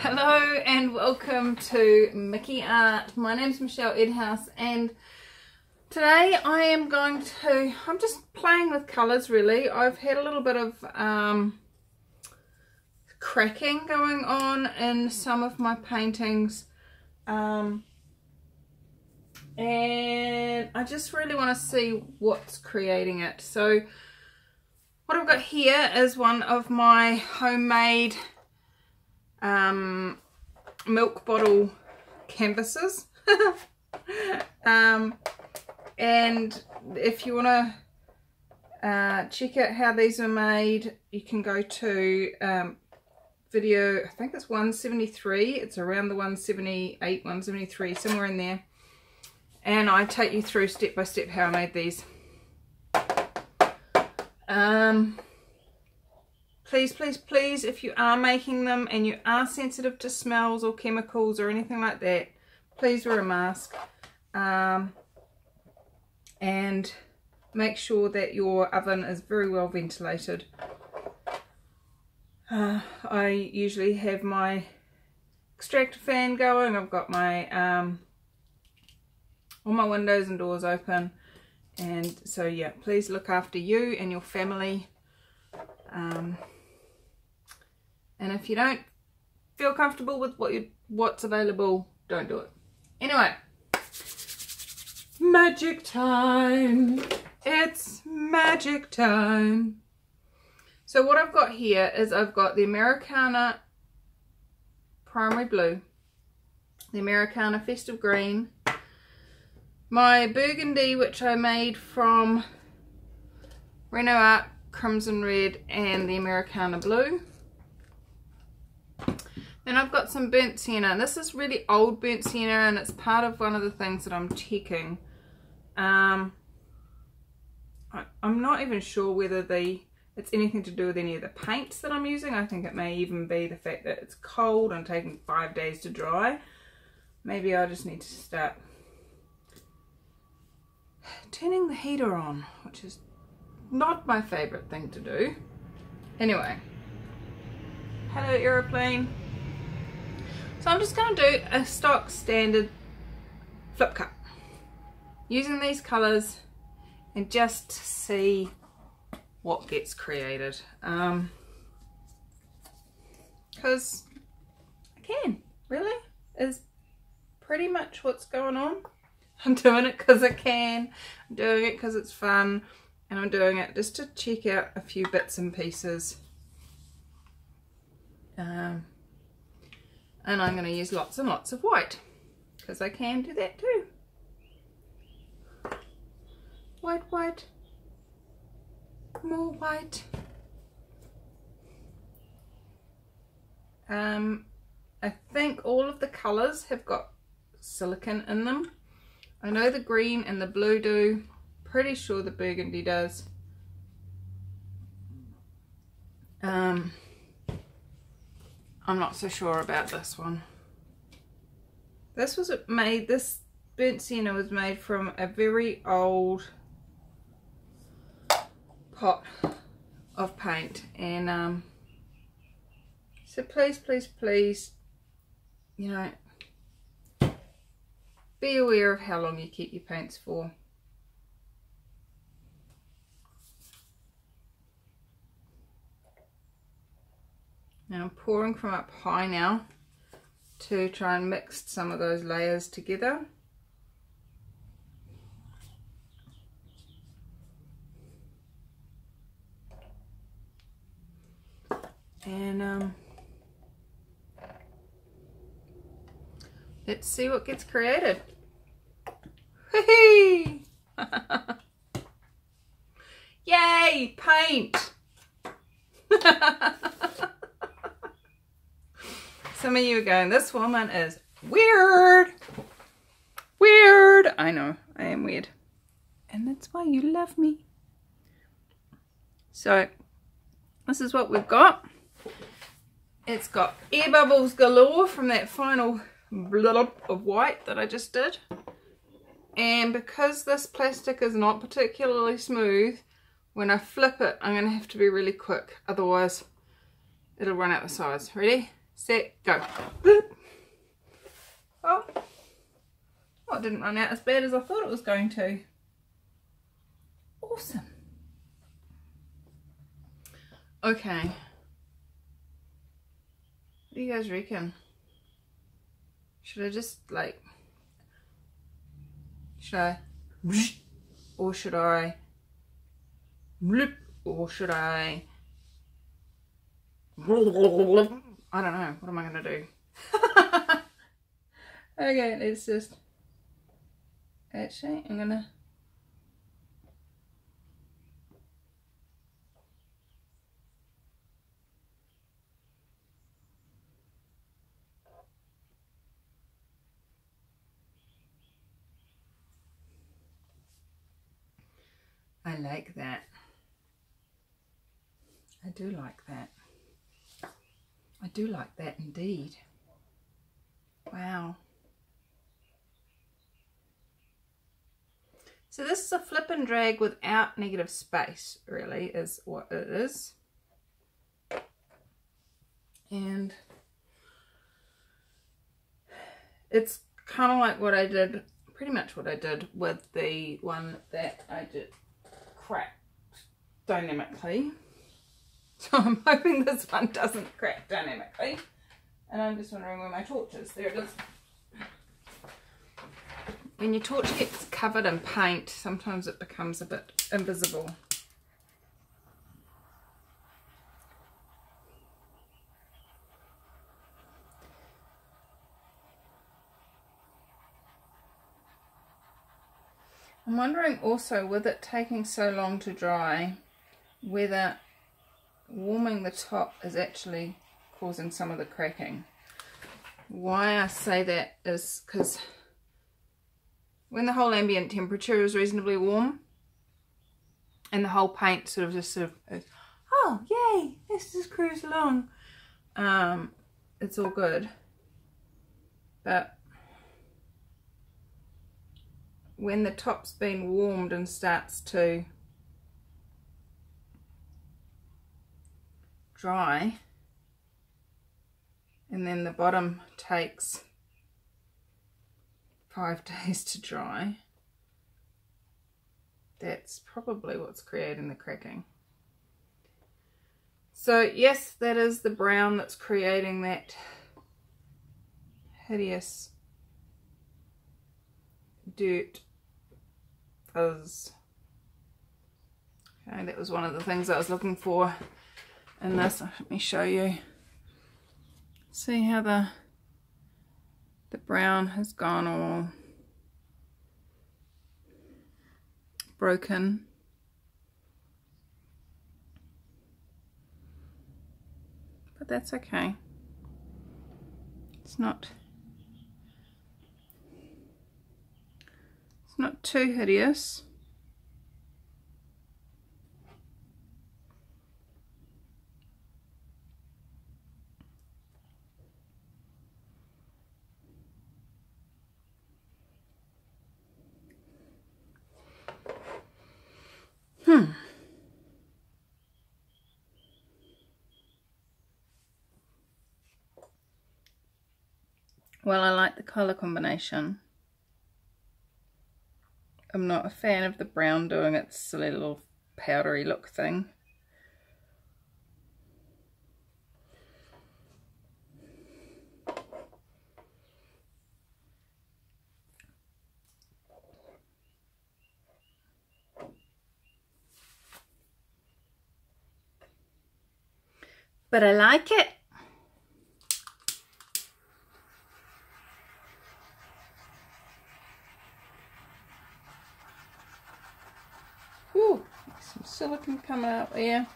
Hello and welcome to Mickey Art. My name's Michelle Edhouse and today I'm just playing with colours really. I've had a little bit of cracking going on in some of my paintings and I just really want to see what's creating it. So what I've got here is one of my homemade milk bottle canvases and if you want to check out how these are made, you can go to video, I think it's 173, it's around the 178, 173, somewhere in there, and I take you through step by step how I made these. Please, if you are making them and you are sensitive to smells or chemicals or anything like that, please wear a mask and make sure that your oven is very well ventilated. I usually have my extractor fan going. I've got my all my windows and doors open, and so yeah, please look after you and your family. And if you don't feel comfortable with what's available, don't do it. Anyway, magic time. It's magic time. So what I've got here is I've got the Americana Primary Blue, the Americana Festive Green, my Burgundy, which I made from Rotorua Art Crimson Red, and the Americana Blue. Then I've got some burnt sienna, and this is really old burnt sienna, and it's part of one of the things that I'm checking. I'm not even sure whether it's anything to do with any of the paints that I'm using. I think it may even be the fact that it's cold and taking 5 days to dry. Maybe I just need to start turning the heater on, which is not my favourite thing to do. Anyway, hello aeroplane. So I'm just going to do a stock standard flip cut using these colours and just see what gets created, because I can, really, is pretty much what's going on. I'm doing it because I can, I'm doing it because it's fun, and I'm doing it just to check out a few bits and pieces. And I'm going to use lots and lots of white, because I can do that too. White, white, more white. I think all of the colours have got silicone in them. I know the green and the blue do. Pretty sure the burgundy does. I'm not so sure about this one. This burnt sienna was made from a very old pot of paint, and so please, you know, be aware of how long you keep your paints for. Now I'm pouring from up high now to try and mix some of those layers together. And let's see what gets created. Whee! Yay, paint! Some of you are going, this woman is weird. Weird. I know, I am weird. And that's why you love me. So, this is what we've got. It's got air bubbles galore from that final blob of white that I just did. And because this plastic is not particularly smooth, when I flip it, I'm going to have to be really quick. Otherwise, it'll run out the sides. Ready? set, go. Oh, it didn't run out as bad as I thought it was going to. Awesome. Okay. What do you guys reckon? Should I just like, or should I, or should I, I don't know, what am I going to do? Okay, let's just, actually, I'm going to, I like that. I do like that. I do like that indeed. Wow. So this is a flip and drag without negative space, really, is what it is. And it's kind of like what I did, pretty much what I did with the one that I did crack dynamically. So I'm hoping this one doesn't crack dynamically. And I'm just wondering where my torch is. There it is. When your torch gets covered in paint, sometimes it becomes a bit invisible. I'm wondering also, with it taking so long to dry, whether warming the top is actually causing some of the cracking. Why I say that is because when the whole ambient temperature is reasonably warm and the whole paint sort of just oh yay, let's just cruise along, it's all good. But when the top's been warmed and starts to dry, and then the bottom takes 5 days to dry, that's probably what's creating the cracking. So yes, that is the brown that's creating that hideous dirt fuzz. Okay, that was one of the things I was looking for in this. Let me show you. See how the brown has gone all broken. But that's okay. It's not too hideous. Well, I like the colour combination. I'm not a fan of the brown doing its silly little powdery look thing. But I like it. Ooh, some silicone coming out there.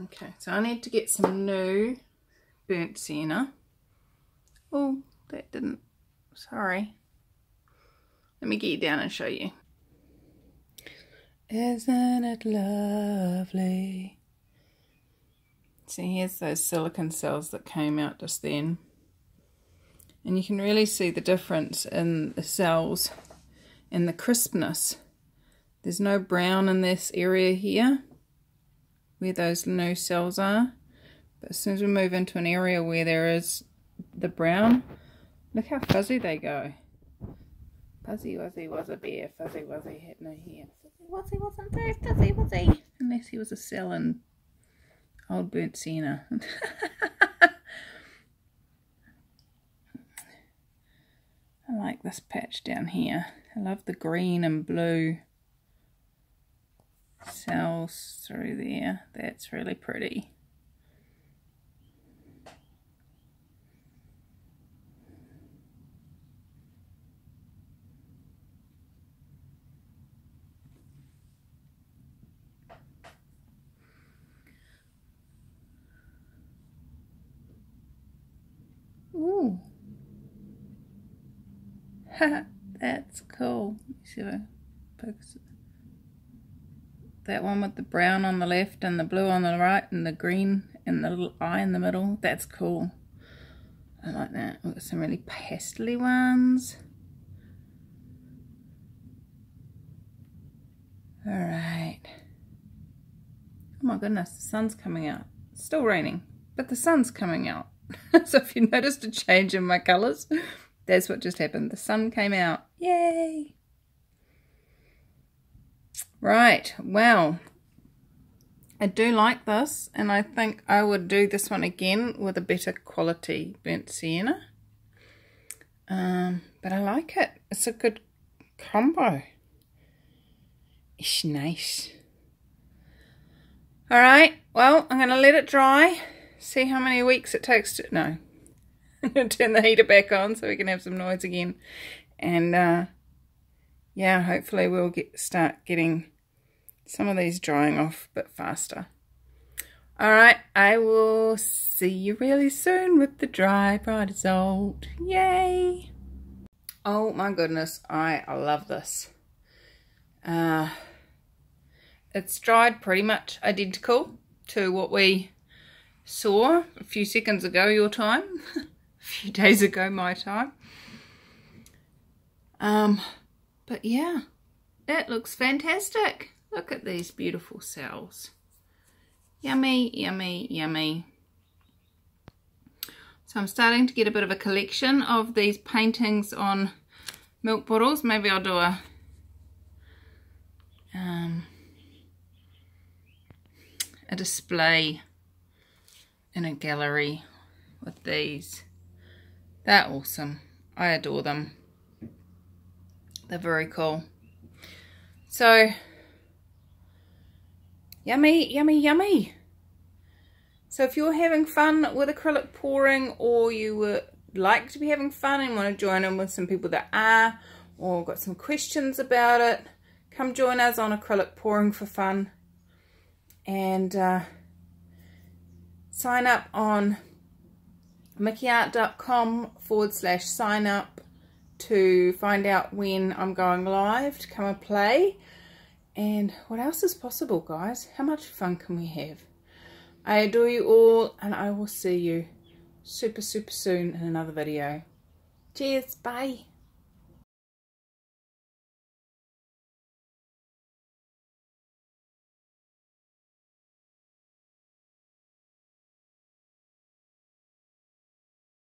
Okay, so I need to get some new burnt sienna. Oh, that didn't, sorry. Let me get you down and show you. Isn't it lovely? See, here's those silicone cells that came out just then. And you can really see the difference in the cells and the crispness. There's no brown in this area here where those new cells are. But as soon as we move into an area where there is the brown, look how fuzzy they go. Fuzzy Wuzzy was a bear, Fuzzy Wuzzy had no hair. Fuzzy Wuzzy wasn't very fuzzy, was he? Unless he was a cell in old burnt sienna. I like this patch down here. I love the green and blue cells through there. That's really pretty. Ooh. That's cool. See if I focus it. That one with the brown on the left and the blue on the right and the green and the little eye in the middle. That's cool. I like that. We've got some really pastel-y ones. Alright. Oh my goodness, the sun's coming out. It's still raining, but the sun's coming out. So if you noticed a change in my colours, that's what just happened. The sun came out. Yay! Right, well, I do like this, and I think I would do this one again with a better quality burnt sienna. But I like it. It's a good combo. It's nice. Alright, well, I'm going to let it dry. See how many weeks it takes to... No. I'm going to turn the heater back on so we can have some noise again. And, yeah, hopefully we'll start getting some of these drying off a bit faster. Alright, I will see you really soon with the dry result. Yay! Oh my goodness, I love this. It's dried pretty much identical to what we saw a few seconds ago your time, a few days ago my time. But yeah, it looks fantastic. Look at these beautiful cells. Yummy, yummy, yummy. So I'm starting to get a bit of a collection of these paintings on milk bottles. Maybe I'll do a display in a gallery with these. They're awesome. I adore them. They're very cool. So, yummy, yummy, yummy. So if you're having fun with acrylic pouring, or you would like to be having fun and want to join in with some people that are, or got some questions about it, come join us on acrylic pouring for fun. And sign up on mickeyart.com/sign up to find out when I'm going live to come and play. And what else is possible, guys? How much fun can we have? I adore you all, and I will see you super, super soon in another video. Cheers, bye.